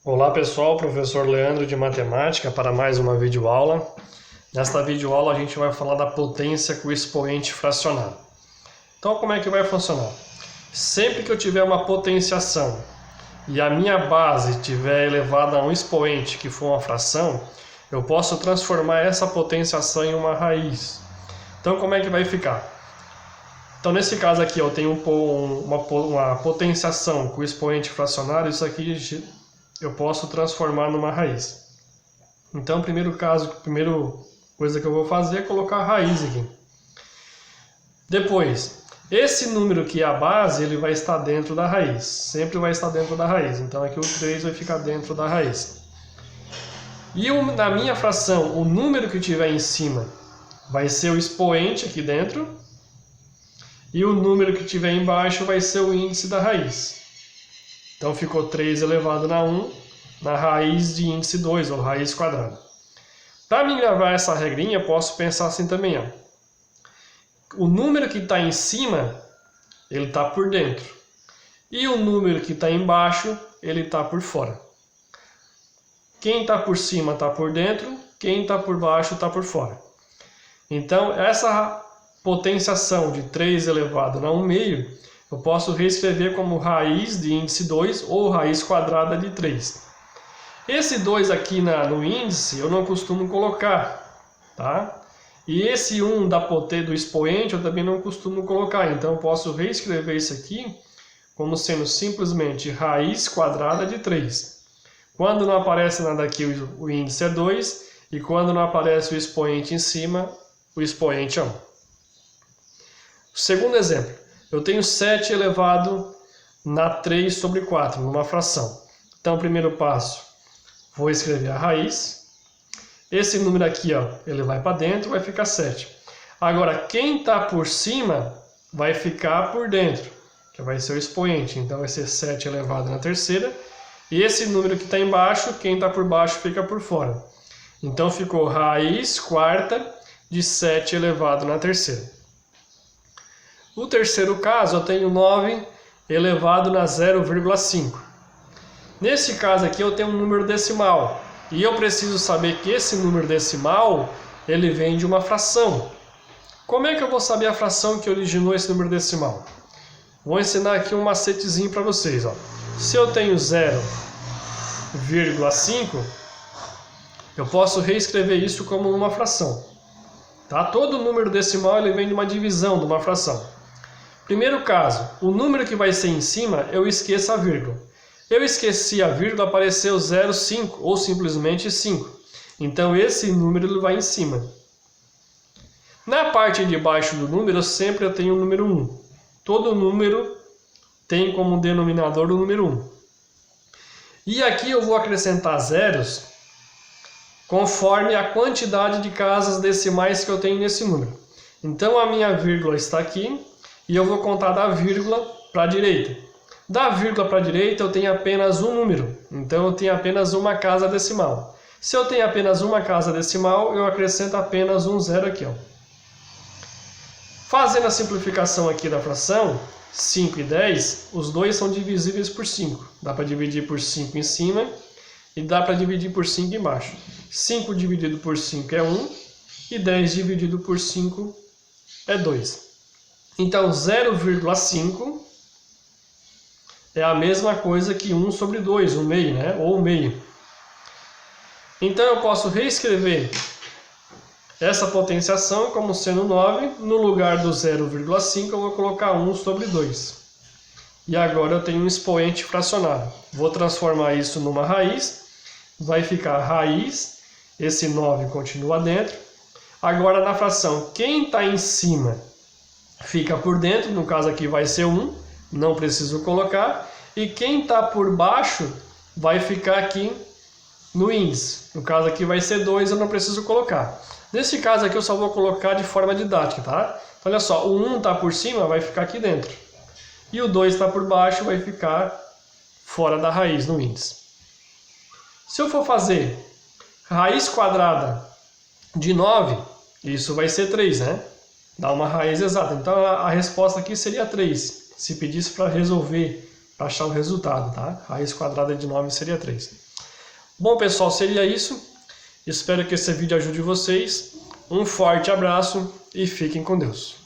Olá pessoal, professor Leandro de Matemática para mais uma videoaula. Nesta videoaula a gente vai falar da potência com expoente fracionário. Então como é que vai funcionar? Sempre que eu tiver uma potenciação e a minha base estiver elevada a um expoente que for uma fração, eu posso transformar essa potenciação em uma raiz. Então como é que vai ficar? Então nesse caso aqui eu tenho uma potenciação com expoente fracionário, isso aqui eu posso transformar numa raiz. Então, primeira coisa que eu vou fazer é colocar a raiz aqui. Depois, esse número que é a base, ele vai estar dentro da raiz. Sempre vai estar dentro da raiz. Então, aqui o 3 vai ficar dentro da raiz. E na minha fração, o número que tiver em cima vai ser o expoente aqui dentro. E o número que tiver embaixo vai ser o índice da raiz. Então ficou 3 elevado na 1 na raiz de índice 2, ou raiz quadrada. Para me gravar essa regrinha, eu posso pensar assim também. Ó. O número que está em cima, ele está por dentro. E o número que está embaixo, ele está por fora. Quem está por cima está por dentro, quem está por baixo está por fora. Então, essa potenciação de 3 elevado na 1 meio, eu posso reescrever como raiz de índice 2 ou raiz quadrada de 3. Esse 2 aqui no índice eu não costumo colocar, tá? E esse 1 do expoente eu também não costumo colocar, então eu posso reescrever isso aqui como sendo simplesmente raiz quadrada de 3. Quando não aparece nada aqui, o índice é 2, e quando não aparece o expoente em cima, o expoente é 1. Segundo exemplo. Eu tenho 7 elevado na 3 sobre 4, numa fração. Então, primeiro passo, vou escrever a raiz. Esse número aqui, ó, ele vai para dentro, vai ficar 7. Agora, quem está por cima vai ficar por dentro, que vai ser o expoente. Então, vai ser 7 elevado na terceira. E esse número que está embaixo, quem está por baixo fica por fora. Então, ficou raiz quarta de 7 elevado na terceira. No terceiro caso, eu tenho 9 elevado na 0,5. Nesse caso aqui, eu tenho um número decimal. E eu preciso saber que esse número decimal, ele vem de uma fração. Como é que eu vou saber a fração que originou esse número decimal? Vou ensinar aqui um macetezinho para vocês. Ó. Se eu tenho 0,5, eu posso reescrever isso como uma fração. Tá? Todo número decimal ele vem de uma divisão, de uma fração. Primeiro caso, o número que vai ser em cima, eu esqueço a vírgula. Eu esqueci a vírgula, apareceu 0,5 ou simplesmente 5. Então esse número ele vai em cima. Na parte de baixo do número, sempre eu tenho o número 1. Todo número tem como denominador o número 1. E aqui eu vou acrescentar zeros conforme a quantidade de casas decimais que eu tenho nesse número. Então a minha vírgula está aqui. E eu vou contar da vírgula para a direita. Da vírgula para a direita eu tenho apenas um número. Então eu tenho apenas uma casa decimal. Se eu tenho apenas uma casa decimal, eu acrescento apenas um zero aqui. Ó. Fazendo a simplificação aqui da fração, 5 e 10, os dois são divisíveis por 5. Dá para dividir por 5 em cima e dá para dividir por 5 embaixo. 5 dividido por 5 é 1 e 10 dividido por 5 é 2. Então, 0,5 é a mesma coisa que 1 sobre 2, 1 meio, né? Ou 1 meio. Então, eu posso reescrever essa potenciação como sendo 9. No lugar do 0,5, eu vou colocar 1 sobre 2. E agora eu tenho um expoente fracionário. Vou transformar isso numa raiz. Vai ficar raiz. Esse 9 continua dentro. Agora, na fração, quem está em cima fica por dentro, no caso aqui vai ser 1, não preciso colocar. E quem está por baixo vai ficar aqui no índice. No caso aqui vai ser 2, eu não preciso colocar. Nesse caso aqui eu só vou colocar de forma didática, tá? Então, olha só, o 1 está por cima, vai ficar aqui dentro. E o 2 está por baixo, vai ficar fora da raiz, no índice. Se eu for fazer raiz quadrada de 9, isso vai ser 3, né? Dá uma raiz exata. Então a resposta aqui seria 3. Se pedisse para resolver, para achar o resultado, tá? Raiz quadrada de 9 seria 3. Bom, pessoal, seria isso. Espero que esse vídeo ajude vocês. Um forte abraço e fiquem com Deus.